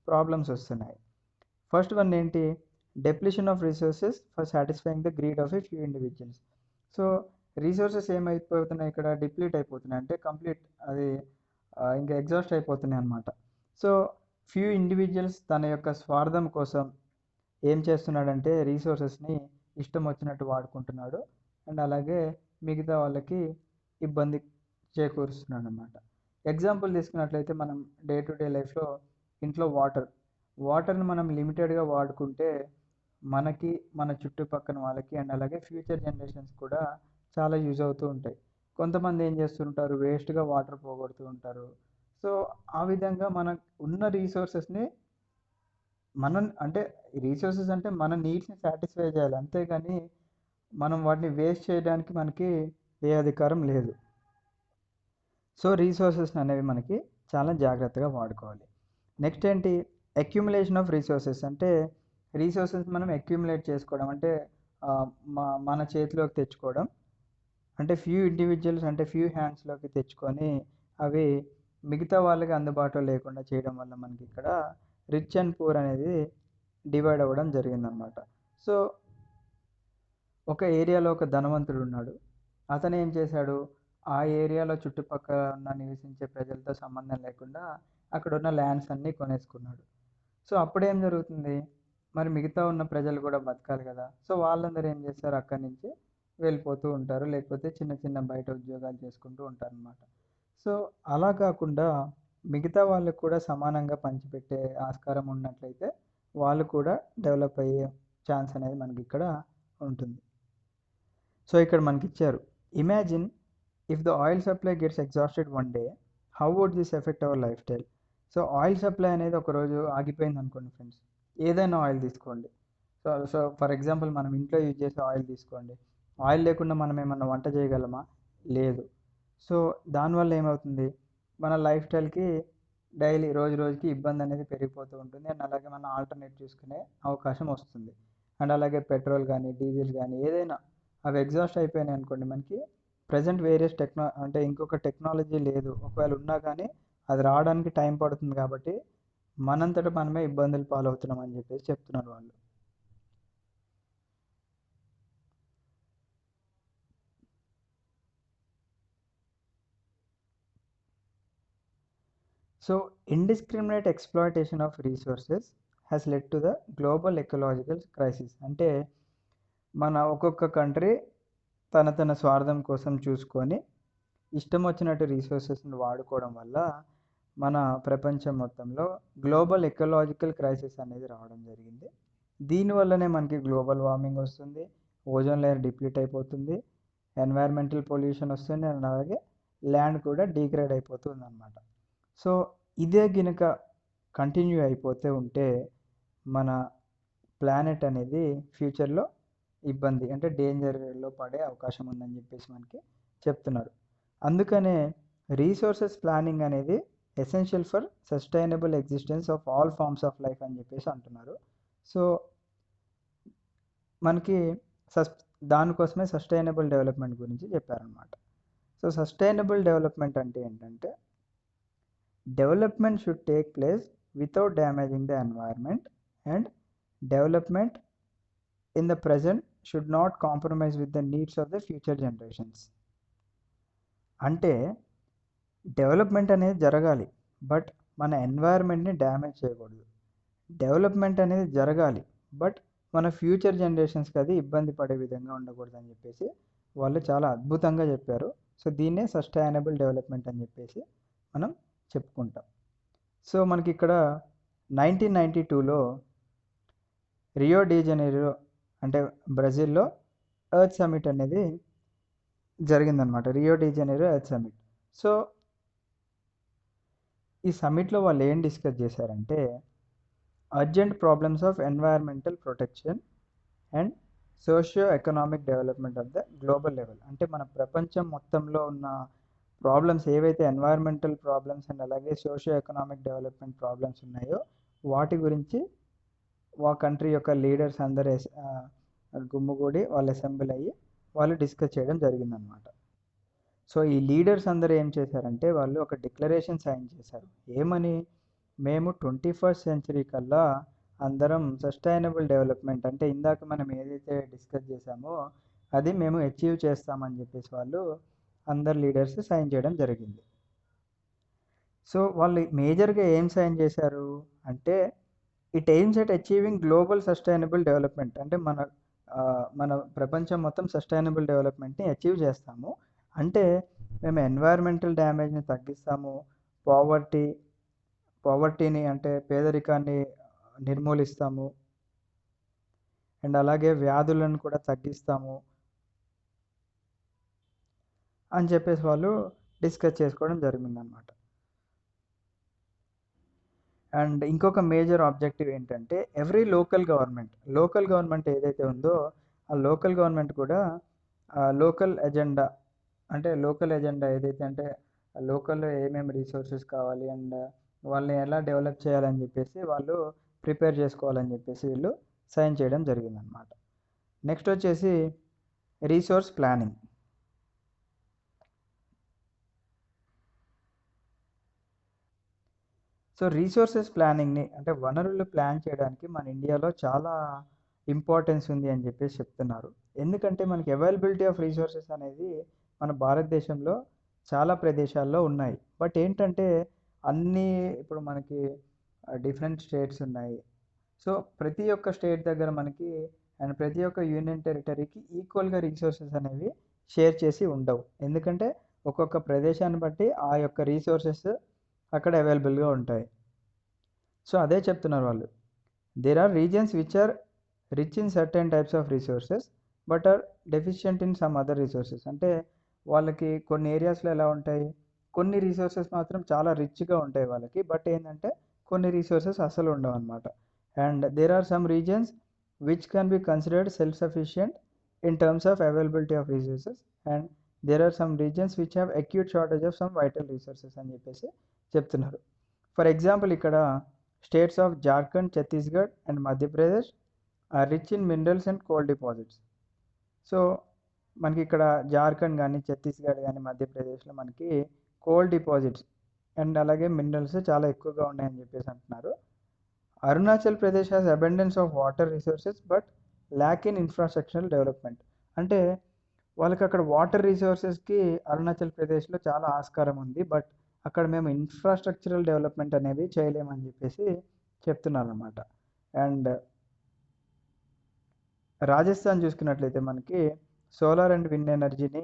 ప్రాబ్లమ్స్ వస్తున్నాయి. ఫస్ట్ వన్ ఏంటి? Depletion of resources for satisfying the greed of a few individuals. So resources ఏమైపోతున్నాయి ఇక్కడ? డిప్లీట్ అయిపోతున్నాయి, అంటే కంప్లీట్ అది ఇంకా ఎగ్జాస్ట్ అయిపోతున్నాయి అన్నమాట. సో ఫ్యూ ఇండివిజువల్స్ తన యొక్క స్వార్థం కోసం ఏం చేస్తున్నాడంటే రీసోర్సెస్ని ఇష్టం వచ్చినట్టు వాడుకుంటున్నాడు అండ్ అలాగే మిగతా వాళ్ళకి ఇబ్బంది చేకూరుస్తున్నాడు అన్నమాట. ఎగ్జాంపుల్ తీసుకున్నట్లయితే మనం డే టు డే లైఫ్లో ఇంట్లో వాటర్ని మనం లిమిటెడ్గా వాడుకుంటే మనకి మన చుట్టుపక్కల వాళ్ళకి అండ్ అలాగే ఫ్యూచర్ జనరేషన్స్ కూడా చాలా యూజ్ అవుతూ ఉంటాయి. కొంతమంది ఏం చేస్తుంటారు, వేస్ట్గా వాటర్ పోగొడుతూ ఉంటారు. సో ఆ విధంగా మనకు ఉన్న రీసోర్సెస్ని అంటే రీసోర్సెస్ అంటే మన నీడ్స్ని సాటిస్ఫై చేయాలి, అంతేగాని మనం వాటిని వేస్ట్ చేయడానికి మనకి ఏ అధికారం లేదు. సో రీసోర్సెస్ అనేవి మనకి చాలా జాగ్రత్తగా వాడుకోవాలి. నెక్స్ట్ ఏంటి? Accumulation of resources. అంటే రీసోర్సెస్ మనం అక్యుములేట్ చేసుకోవడం, అంటే మన చేతిలోకి తెచ్చుకోవడం, అంటే ఫ్యూ ఇండివిజువల్స్ అంటే ఫ్యూ హ్యాండ్స్లోకి తెచ్చుకొని అవి మిగతా వాళ్ళకి అందుబాటులో లేకుండా చేయడం వల్ల మనకి ఇక్కడ రిచ్ అండ్ పూర్ అనేది డివైడ్ అవ్వడం జరిగిందనమాట. సో ఒక ఏరియాలో ఒక ధనవంతుడు ఉన్నాడు. అతను ఏం చేశాడు, ఆ ఏరియాలో చుట్టుపక్కల ఉన్న నివసించే ప్రజలతో సంబంధం లేకుండా అక్కడ ఉన్న ల్యాండ్స్ అన్నీ కొనేసుకున్నాడు. సో అప్పుడేం జరుగుతుంది, మరి మిగతా ఉన్న ప్రజలు కూడా బతకాలి కదా. సో వాళ్ళందరూ ఏం చేస్తారు, అక్కడి నుంచి వెళ్ళిపోతూ ఉంటారు, లేకపోతే చిన్న చిన్న బయట ఉద్యోగాలు చేసుకుంటూ ఉంటారు అన్నమాట. సో అలా కాకుండా మిగతా వాళ్ళకు కూడా సమానంగా పంచిపెట్టే ఆస్కారం ఉన్నట్లయితే వాళ్ళు కూడా డెవలప్ అయ్యే ఛాన్స్ అనేది మనకి ఇక్కడ ఉంటుంది. సో ఇక్కడ మనకి ఇచ్చారు, imagine if the oil supply gets exhausted one day, how would this affect our lifestyle. So oil supply అనేది ఒకరోజు ఆగిపోయింది అనుకోండి ఫ్రెండ్స్, ఏదైనా ఆయిల్ తీసుకోండి. సో ఫర్ ఎగ్జాంపుల్ మనం ఇంట్లో యూజ్ చేసే ఆయిల్ తీసుకోండి. ఆయిల్ లేకుండా మనం ఏమన్నా వంట చేయగలమా? లేదు. సో దానివల్ల ఏమవుతుంది, మన లైఫ్ స్టైల్కి డైలీ రోజు రోజుకి ఇబ్బంది అనేది పెరిగిపోతూ ఉంటుంది అండ్ అలాగే మన ఆల్టర్నేట్ చూసుకునే అవకాశం వస్తుంది. అండ్ అలాగే పెట్రోల్ కానీ డీజిల్ కానీ ఏదైనా అవి ఎగ్జాస్ట్ అయిపోయినాయి అనుకోండి, మనకి ప్రజెంట్ వేరియస్ అంటే ఇంకొక టెక్నాలజీ లేదు, ఒకవేళ ఉన్నా కానీ అది రావడానికి టైం పడుతుంది. కాబట్టి మనంతట మనమే ఇబ్బందులు పాలవుతున్నాం అని చెప్పేసి చెప్తున్నారు వాళ్ళు. So indiscriminate exploitation of resources has lead to the global ecological crisis. అంటే మన ఒక్కొక్క కంట్రీ తన స్వార్థం కోసం చూసుకొని ఇష్టం వచ్చినట్టు రీసోర్సెస్ని వాడుకోవడం వల్ల మన ప్రపంచం మొత్తంలో గ్లోబల్ ఎకలాజికల్ క్రైసిస్ అనేది రావడం జరిగింది. దీనివల్లనే మనకి గ్లోబల్ వార్మింగ్ వస్తుంది, ఓజోన్ లేయర్ డిప్లీట్ అయిపోతుంది, ఎన్వైర్మెంటల్ పొల్యూషన్ వస్తుంది అండ్ అలాగే ల్యాండ్ కూడా డిగ్రేడ్ అయిపోతుంది అన్నమాట. సో ఇదే గినక కంటిన్యూ అయిపోతే ఉంటే మన ప్లానెట్ అనేది ఫ్యూచర్లో ఇబ్బంది అంటే డేంజర్లో పడే అవకాశం ఉందని చెప్పేసి మనకి చెప్తున్నారు. అందుకనే రీసోర్సెస్ ప్లానింగ్ అనేది essential for sustainable existence of all forms of life అని చెప్పేసి అంటున్నారు. సో మనకి దానికోసమే సస్టైనబుల్ డెవలప్మెంట్ గురించి చెప్పారనమాట. సో సస్టైనబుల్ డెవలప్మెంట్ అంటే ఏంటంటే development should take place without damaging the environment and development in the present should not compromise with the needs of the future generations. అంటే డెవలప్మెంట్ అనేది జరగాలి, బట్ మన ఎన్వైర్న్మెంట్ని డ్యామేజ్ చేయకూడదు. Development అనేది జరగాలి, బట్ మన ఫ్యూచర్ జనరేషన్స్కి అది ఇబ్బంది పడే విధంగా ఉండకూడదు అని చెప్పేసి వాళ్ళు చాలా అద్భుతంగా చెప్పారు. సో దీన్నే సస్టైనబుల్ డెవలప్మెంట్ అని చెప్పేసి మనం చెప్పుకుంటాం. సో మనకి ఇక్కడ 1992లో రియో డి జనీరో అంటే బ్రెజిల్లో ఎర్త్ సమిట్ అనేది జరిగిందనమాట. Rio de Janeiro earth summit. So ఈ సమిట్లో వాళ్ళు ఏం డిస్కస్ చేశారంటే urgent problems of environmental protection and socio economic development of the global level. అంటే మన ప్రపంచం మొత్తంలో ఉన్న ప్రాబ్లమ్స్ ఏవైతే ఎన్వైరన్మెంటల్ ప్రాబ్లమ్స్ అండ్ అలాగే సోషియో ఎకనామిక్ డెవలప్మెంట్ ప్రాబ్లమ్స్ ఉన్నాయో వాటి గురించి కంట్రీ యొక్క లీడర్స్ అందరూ గుమ్ముగూడి వాళ్ళు అసెంబ్లీ అయ్యి వాళ్ళు డిస్కస్ చేయడం జరిగిందనమాట. సో ఈ లీడర్స్ అందరూ ఏం చేశారంటే వాళ్ళు ఒక డిక్లరేషన్ సైన్ చేశారు. ఏమని? మేము 21st సెంచరీ కల్లా అందరం సస్టైనబుల్ డెవలప్మెంట్ అంటే ఇందాక మనం ఏదైతే డిస్కస్ చేసామో అది మేము అచీవ్ చేస్తామని చెప్పేసి వాళ్ళు అందరు లీడర్స్ సైన్ చేయడం జరిగింది. సో వాళ్ళు మేజర్గా ఏం సైన్ చేశారు అంటే it AIIMS at achieving global sustainable development. అంటే మన ప్రపంచం మొత్తం సస్టైనబుల్ డెవలప్మెంట్ని అచీవ్ చేస్తాము. అంటే మేము ఎన్వైరన్మెంటల్ డ్యామేజ్ని తగ్గిస్తాము, పావర్టీని అంటే పేదరికాన్ని నిర్మూలిస్తాము, అండ్ అలాగే వ్యాధులను కూడా తగ్గిస్తాము అని చెప్పేసి వాళ్ళు డిస్కస్ చేసుకోవడం జరిగిందనమాట. అండ్ ఇంకొక మేజర్ ఆబ్జెక్టివ్ ఏంటంటే ఎవ్రీ లోకల్ గవర్నమెంట్ ఏదైతే ఉందో ఆ లోకల్ గవర్నమెంట్ కూడా లోకల్ ఎజెండా ఏదైతే అంటే లోకల్లో ఏమేమి రిసోర్సెస్ కావాలి అండ్ వాళ్ళని ఎలా డెవలప్ చేయాలని చెప్పేసి వాళ్ళు ప్రిపేర్ చేసుకోవాలని చెప్పేసి వీళ్ళు సైన్ చేయడం జరిగిందనమాట. నెక్స్ట్ వచ్చేసి రీసోర్స్ ప్లానింగ్. సో రీసోర్సెస్ ప్లానింగ్ని అంటే వనరులు ప్లాన్ చేయడానికి మన ఇండియాలో చాలా ఇంపార్టెన్స్ ఉంది అని చెప్పేసి చెప్తున్నారు. ఎందుకంటే మనకి అవైలబిలిటీ ఆఫ్ రీసోర్సెస్ అనేది మన భారతదేశంలో చాలా ప్రదేశాల్లో ఉన్నాయి. బట్ ఏంటంటే ఇప్పుడు మనకి డిఫరెంట్ స్టేట్స్ ఉన్నాయి. సో ప్రతి ఒక్క స్టేట్ దగ్గర మనకి అండ్ ప్రతి ఒక్క యూనియన్ టెరిటరీకి ఈక్వల్గా రీసోర్సెస్ అనేవి షేర్ చేసి ఉండవు. ఎందుకంటే ఒక్కొక్క ప్రదేశాన్ని బట్టి ఆ యొక్క రీసోర్సెస్ అక్కడ అవైలబుల్గా ఉంటాయి. సో అదే చెప్తున్నారు వాళ్ళు. There are regions which are rich in certain types of resources but are deficient in some other resources. అంటే వాళ్ళకి కొన్ని ఏరియాస్లో ఎలా ఉంటాయి, కొన్ని రీసోర్సెస్ మాత్రం చాలా రిచ్గా ఉంటాయి వాళ్ళకి, బట్ ఏంటంటే కొన్ని రీసోర్సెస్ అసలు ఉండవు అనమాట. And there are some regions which can be considered self sufficient in terms of availability of resources and there are some regions which have acute shortage of some vital resources అని చెప్పేసి చెప్తున్నారు. For example ఇక్కడ states of Jharkhand, Chhattisgarh and Madhya Pradesh are rich in minerals and coal deposits. So మనకి ఇక్కడ జార్ఖండ్ కానీ ఛత్తీస్గఢ్ కానీ మధ్యప్రదేశ్లో మనకి కోల్ డిపాజిట్స్ అండ్ అలాగే మినరల్స్ చాలా ఎక్కువగా ఉన్నాయని చెప్పేసి అంటున్నారు. Arunachal Pradesh has abundance of water resources but lakh in infrastructural development. అంటే వాళ్ళకి అక్కడ వాటర్ రిసోర్సెస్కి అరుణాచల్ ప్రదేశ్లో చాలా ఆస్కారం ఉంది, బట్ అక్కడ మేము ఇన్ఫ్రాస్ట్రక్చరల్ డెవలప్మెంట్ అనేది చేయలేమని చెప్పేసి చెప్తున్నారు అనమాట. అండ్ రాజస్థాన్ చూసుకున్నట్లయితే మనకి సోలార్ అండ్ విండ్ ఎనర్జీని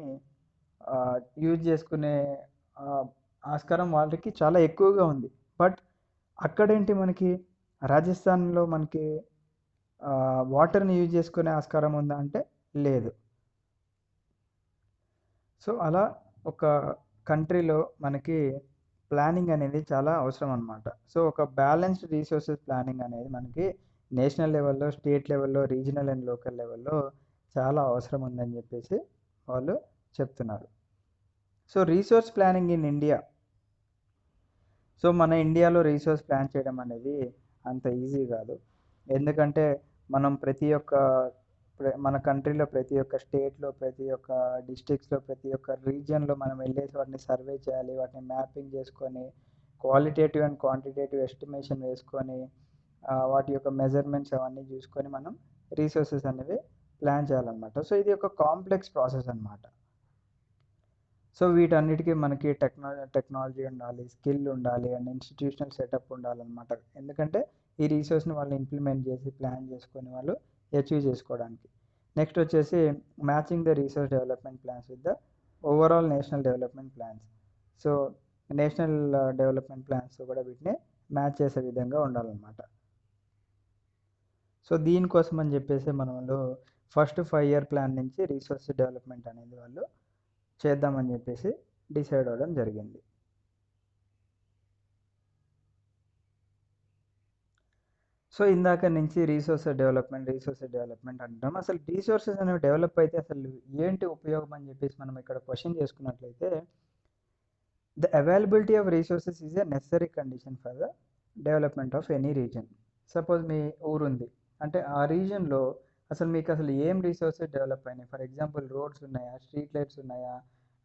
యూజ్ చేసుకునే ఆస్కారం వాళ్ళకి చాలా ఎక్కువగా ఉంది. బట్ అక్కడేంటి మనకి రాజస్థాన్లో మనకి వాటర్ని యూజ్ చేసుకునే ఆస్కారం ఉందా అంటే లేదు. సో అలా ఒక కంట్రీలో మనకి ప్లానింగ్ అనేది చాలా అవసరం అనమాట. సో ఒక బ్యాలెన్స్డ్ రీసోర్సెస్ ప్లానింగ్ అనేది మనకి నేషనల్ లెవెల్లో, స్టేట్ లెవెల్లో, రీజనల్ అండ్ లోకల్ లెవెల్లో చాలా అవసరం ఉందని చెప్పేసి వాళ్ళు చెప్తున్నారు. So resource planning in India. So మన ఇండియాలో రీసోర్స్ ప్లాన్ చేయడం అనేది అంత ఈజీ కాదు. ఎందుకంటే మనం మన కంట్రీలో ప్రతి ఒక్క స్టేట్లో, ప్రతి ఒక్క డిస్ట్రిక్ట్స్లో, ప్రతి ఒక్క రీజియన్లో మనం వెళ్ళేసి వాటిని సర్వే చేయాలి, వాటిని మ్యాపింగ్ చేసుకొని క్వాలిటేటివ్ అండ్ క్వాంటిటేటివ్ ఎస్టిమేషన్ వేసుకొని వాటి యొక్క మెజర్మెంట్స్ అవన్నీ చూసుకొని మనం రీసోర్సెస్ అనేవి ప్లాన్ చేయాలన్నమాట. సో ఇది ఒక కాంప్లెక్స్ ప్రాసెస్ అనమాట. సో వీటన్నిటికీ మనకి టెక్నాలజీ ఉండాలి, స్కిల్ ఉండాలి అండ్ ఇన్స్టిట్యూషనల్ సెటప్ ఉండాలన్నమాట. ఎందుకంటే ఈ రీసోర్స్ని వాళ్ళు ఇంప్లిమెంట్ చేసి ప్లాన్ చేసుకొని వాళ్ళు అచీవ్ చేసుకోవడానికి. నెక్స్ట్ వచ్చేసి matching the resource development plans with the overall national development plans. So national development plans కూడా వీటిని మ్యాచ్ చేసే విధంగా ఉండాలన్నమాట. సో దీనికోసం అని చెప్పేసి మనలో ఫస్ట్ 5-year ప్లాన్ నుంచి రీసోర్స్ డెవలప్మెంట్ అనేది వాళ్ళు చేద్దామని చెప్పేసి డిసైడ్ అవ్వడం జరిగింది. సో ఇందాక నుంచి రీసోర్స్ డెవలప్మెంట్ అంటున్నాం. అసలు రీసోర్సెస్ అనేవి డెవలప్ అయితే అసలు ఏంటి ఉపయోగం అని చెప్పేసి మనం ఇక్కడ క్వశ్చన్ చేసుకున్నట్లయితే, the availability of resources is a necessary condition for the development of any region. Suppose మీ ఊరుంది అంటే ఆ రీజన్లో అసలు మీకు అసలు ఏం రీసోర్సెస్ డెవలప్ అయినాయి. ఫర్ ఎగ్జాంపుల్ రోడ్స్ ఉన్నాయా, స్ట్రీట్ లైట్స్ ఉన్నాయా,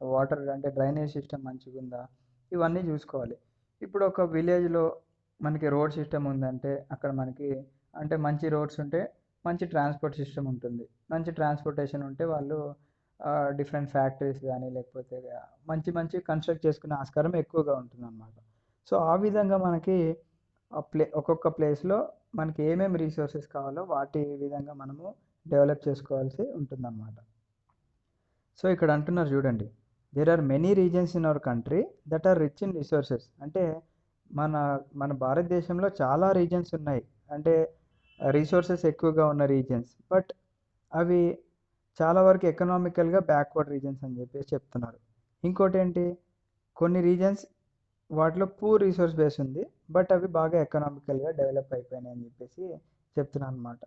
వాటర్ అంటే డ్రైనేజ్ సిస్టమ్ మంచిగా ఉందా, ఇవన్నీ చూసుకోవాలి. ఇప్పుడు ఒక విలేజ్లో మనకి రోడ్ సిస్టమ్ ఉందంటే అక్కడ మనకి అంటే మంచి రోడ్స్ ఉంటే మంచి ట్రాన్స్పోర్ట్ సిస్టమ్ ఉంటుంది. మంచి ట్రాన్స్పోర్టేషన్ ఉంటే వాళ్ళు డిఫరెంట్ ఫ్యాక్టరీస్ కానీ లేకపోతే మంచి మంచి కన్స్ట్రక్ట్ చేసుకునే ఆస్కారం ఎక్కువగా ఉంటుందన్నమాట. సో ఆ విధంగా మనకి ఒక్కొక్క ప్లేస్లో మనకి ఏమేమి రీసోర్సెస్ కావాలో వాటి విధంగా మనము డెవలప్ చేసుకోవాల్సి ఉంటుందన్నమాట. సో ఇక్కడ అంటున్నారు చూడండి, there are many regions in our country that are rich in resources. అంటే మన మన భారతదేశంలో చాలా రీజన్స్ ఉన్నాయి, అంటే రీసోర్సెస్ ఎక్కువగా ఉన్న రీజన్స్. బట్ అవి చాలా వరకు ఎకనామికల్గా బ్యాక్వర్డ్ రీజన్స్ అని చెప్పేసి చెప్తున్నారు. ఇంకోటి ఏంటి, కొన్ని రీజన్స్ వాటిలో పూర్ రిసోర్స్ బేస్ ఉంది, బట్ అవి బాగా ఎకనామికల్గా డెవలప్ అయిపోయినాయి అని చెప్పేసి చెప్తున్నాను అనమాట.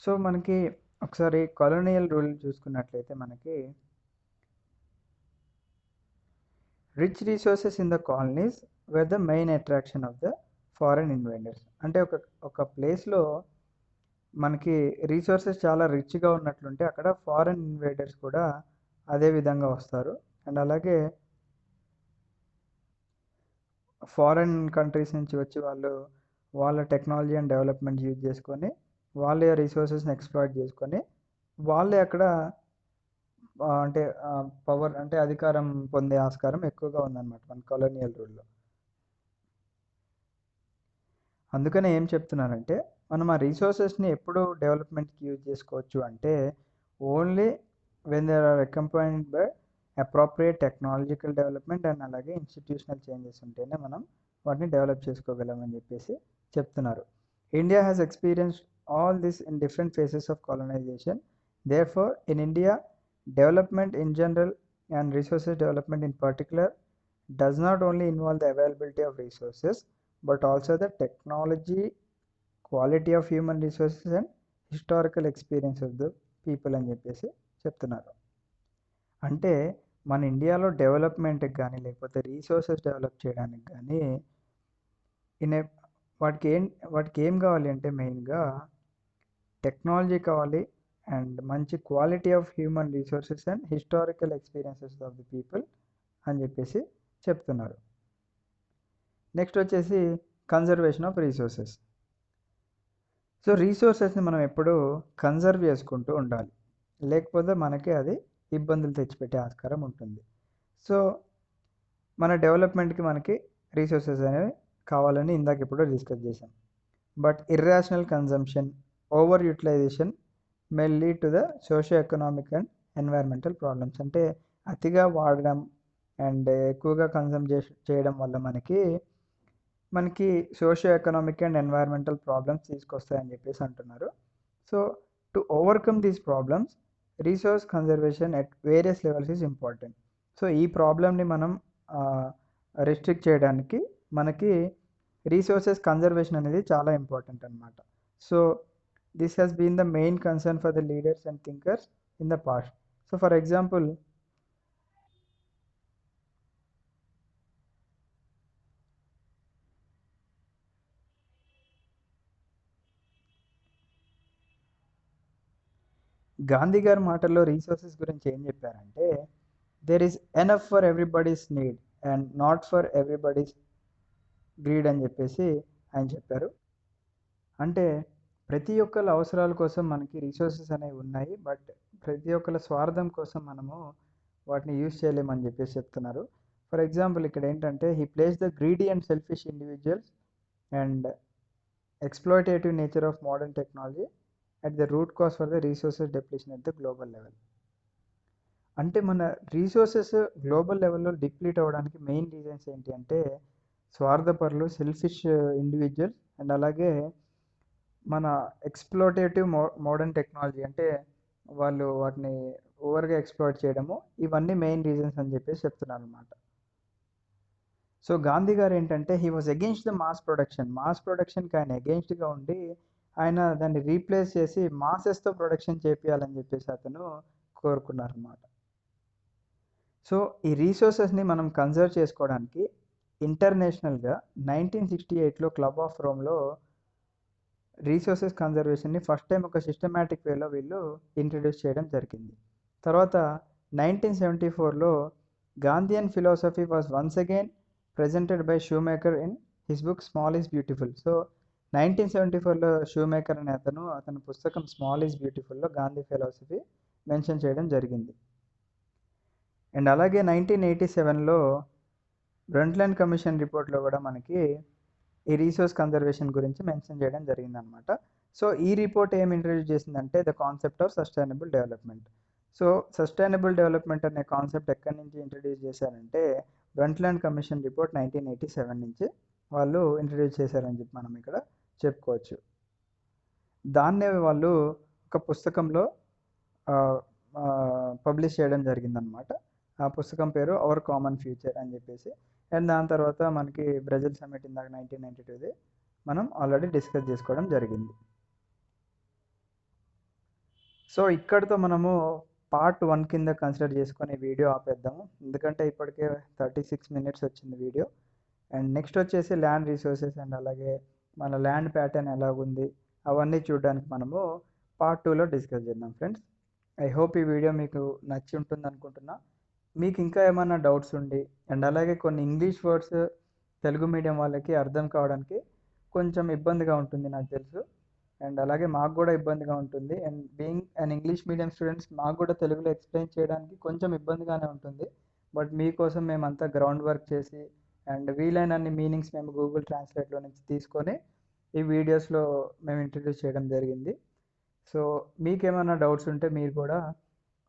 సో మనకి ఒకసారి కాలోనియల్ రూల్ చూసుకున్నట్లయితే మనకి rich resources in the colonies were the main attraction of the foreign invaders. అంటే ఒక ప్లేస్లో మనకి రీసోర్సెస్ చాలా రిచ్గా ఉన్నట్లుంటే అక్కడ ఫారెన్ ఇన్వేడర్స్ కూడా అదే విధంగా వస్తారు. అండ్ అలాగే ఫారెన్ కంట్రీస్ నుంచి వచ్చి వాళ్ళు వాళ్ళ టెక్నాలజీ అండ్ డెవలప్మెంట్ యూజ్ చేసుకొని వాళ్ళ రీసోర్సెస్ని ఎక్స్ప్లాయిట్ చేసుకొని వాళ్ళే అక్కడ అంటే పవర్ అంటే అధికారం పొందే ఆస్కారం ఎక్కువగా ఉందన్నమాట మన కాలోనియల్ రూల్లో. అందుకనే ఏం చెప్తున్నానంటే మనం ఆ రీసోర్సెస్ని ఎప్పుడు డెవలప్మెంట్కి యూజ్ చేసుకోవచ్చు అంటే only when there are accompanied by appropriate technological development and అలాగే ఇన్స్టిట్యూషనల్ చేంజెస్ ఉంటేనే మనం వాటిని డెవలప్ చేసుకోగలమని చెప్పేసి చెప్తున్నారు. India has experienced all this in different phases of colonisation. Therefore in India development in general and resources development in particular does not only involve the availability of resources but also the technology, quality of human resources and historical experience of the people అని చెప్పేసి చెప్తున్నారు. అంటే మన ఇండియాలో డెవలప్మెంట్కి కానీ లేకపోతే resources develop చేయడానికి కానీ వాటికి ఏం కావాలి అంటే మెయిన్గా టెక్నాలజీ కావాలి అండ్ మంచి quality of human resources and historical experiences of the people అని చెప్పేసి చెప్తున్నారు. నెక్స్ట్ వచ్చేసి కన్జర్వేషన్ ఆఫ్ రీసోర్సెస్. సో రీసోర్సెస్ని మనం ఎప్పుడూ కన్జర్వ్ చేసుకుంటూ ఉండాలి, లేకపోతే మనకి అది ఇబ్బందులు తెచ్చిపెట్టే ఆస్కారం ఉంటుంది. సో మన డెవలప్మెంట్కి మనకి రీసోర్సెస్ అనేవి కావాలని ఇందాక ఇప్పుడు డిస్కస్ చేసాం. But irrational consumption, over utilization may lead to the socio economic and environmental problems. అంటే అతిగా వాడడం అండ్ ఎక్కువగా కన్సమ్ చేయడం వల్ల మనకి socio economic and environmental problems తీసుకొస్తాయని చెప్పేసి అంటున్నారు. So to overcome these problems resource conservation at various levels is important. So ఈ ప్రాబ్లమ్ని మనం రెస్ట్రిక్ట్ చేయడానికి మనకి రీసోర్సెస్ కన్జర్వేషన్ అనేది చాలా ఇంపార్టెంట్ అనమాట. So this has been the main concern for the leaders and thinkers in the past. So for example Gandhi గారి మాటల్లో రీసోర్సెస్ గురించి ఏం చెప్పారంటే there is enough for everybody's need and not for everybody's greed అని చెప్పేసి ఆయన చెప్పారు. అంటే ప్రతి ఒక్కరి అవసరాల కోసం మనకి రీసోర్సెస్ అనేవి ఉన్నాయి, బట్ ప్రతి ఒక్కరి స్వార్థం కోసం మనము వాటిని యూజ్ చేయలేమని చెప్పేసి చెప్తున్నారు. ఫర్ ఎగ్జాంపుల్ ఇక్కడ ఏంటంటే he places the greedy and selfish individuals and exploitative nature of modern technology at the root cause for the resources depletion at the global level. అంటే మన రీసోర్సెస్ గ్లోబల్ లెవెల్లో డిప్లీట్ అవ్వడానికి main reasons ఏంటి అంటే స్వార్థపరులు, selfish individuals, and అలాగే మన ఎక్స్ప్లోటేటివ్ modern technology, అంటే వాళ్ళు వాటిని ఓవర్గా ఎక్స్ప్లోర్ చేయడము, ఇవన్నీ మెయిన్ రీజన్స్ అని చెప్పేసి చెప్తున్నారు అనమాట. సో గాంధీ గారు ఏంటంటే he was against the mass ప్రొడక్షన్కి ఆయన అగెయిన్స్ట్గా ఉండి ఆయన దాన్ని రీప్లేస్ చేసి మాసెస్తో ప్రొడక్షన్ చేపియాలని చెప్పేసి అతను కోరుకున్నారన్నమాట. సో ఈ రీసోర్సెస్ని మనం కన్జర్వ్ చేసుకోవడానికి ఇంటర్నేషనల్గా 1968లో క్లబ్ ఆఫ్ రోమ్లో రీసోర్సెస్ కన్జర్వేషన్ని ఫస్ట్ టైం ఒక సిస్టమేటిక్ వేలో వీళ్ళు ఇంట్రడ్యూస్ చేయడం జరిగింది. తర్వాత 1974లో Gandhian philosophy was once again presented by Shoemaker in his book Small is Beautiful. So 1974లో షూమేకర్ అనే అతను పుస్తకం స్మాల్ ఈజ్ బ్యూటిఫుల్లో గాంధీ ఫిలాసఫీ మెన్షన్ చేయడం జరిగింది. అండ్ అలాగే 1987లో బ్రంట్లాండ్ కమిషన్ రిపోర్ట్లో కూడా మనకి ఈ రీసోర్స్ కన్జర్వేషన్ గురించి మెన్షన్ చేయడం జరిగిందనమాట. సో ఈ రిపోర్ట్ ఏం ఇంట్రడ్యూస్ చేసిందంటే the concept of sustainable development. So sustainable development అనే కాన్సెప్ట్ ఎక్కడి నుంచి ఇంట్రడ్యూస్ చేశారంటే బ్రంట్లాండ్ కమిషన్ రిపోర్ట్ 1987 నుంచి వాళ్ళు ఇంట్రడ్యూస్ చేశారని చెప్పి మనం ఇక్కడ చెప్పుకోవచ్చు. దాన్నే వాళ్ళు ఒక పుస్తకంలో పబ్లిష్ చేయడం జరిగిందనమాట. ఆ పుస్తకం పేరు అవర్ కామన్ ఫ్యూచర్ అని చెప్పేసి. అండ్ దాని తర్వాత మనకి బ్రెజిల్ సమ్మిట్ ఇందాక 1992ది మనం ఆల్రెడీ డిస్కస్ చేసుకోవడం జరిగింది. సో ఇక్కడితో మనము పార్ట్ 1 కింద కన్సిడర్ చేసుకొని వీడియో ఆపేద్దాము, ఎందుకంటే ఇప్పటికే 36 minutes వచ్చింది వీడియో. అండ్ నెక్స్ట్ వచ్చేసి ల్యాండ్ రిసోర్సెస్ అండ్ అలాగే మన ల్యాండ్ ప్యాటర్న్ ఎలాగుంది అవన్నీ చూడడానికి మనము పార్ట్ 2లో డిస్కస్ చేద్దాం ఫ్రెండ్స్. ఐ హోప్ ఈ వీడియో మీకు నచ్చి ఉంటుంది అనుకుంటున్నా. మీకు ఇంకా ఏమైనా డౌట్స్ ఉండి అండ్ అలాగే కొన్ని ఇంగ్లీష్ వర్డ్స్ తెలుగు మీడియం వాళ్ళకి అర్థం కావడానికి కొంచెం ఇబ్బందిగా ఉంటుంది నాకు తెలుసు, అండ్ అలాగే మాకు కూడా ఇబ్బందిగా ఉంటుంది. And being and English medium students మాకు కూడా తెలుగులో ఎక్స్ప్లెయిన్ చేయడానికి కొంచెం ఇబ్బందిగానే ఉంటుంది. బట్ మీకోసం మేమంతా గ్రౌండ్ వర్క్ చేసి అండ్ వీలైనన్ని మీనింగ్స్ మేము గూగుల్ ట్రాన్స్లేట్లో నుంచి తీసుకొని ఈ వీడియోస్లో మేము ఇంట్రడ్యూస్ చేయడం జరిగింది. సో మీకేమైనా డౌట్స్ ఉంటే మీరు కూడా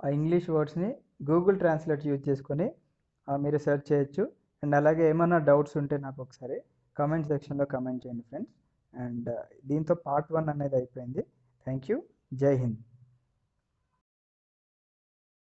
ఆ ఇంగ్లీష్ వర్డ్స్ని గూగుల్ ట్రాన్స్లేట్ యూజ్ చేసుకొని మీరు సెర్చ్ చేయొచ్చు. అండ్ అలాగే ఏమైనా డౌట్స్ ఉంటే నాకు ఒకసారి కామెంట్ సెక్షన్లో కామెంట్ చేయండి ఫ్రెండ్స్. అండ్ దీంతో పార్ట్ 1 అనేది అయిపోయింది. Thank you. జై హింద్.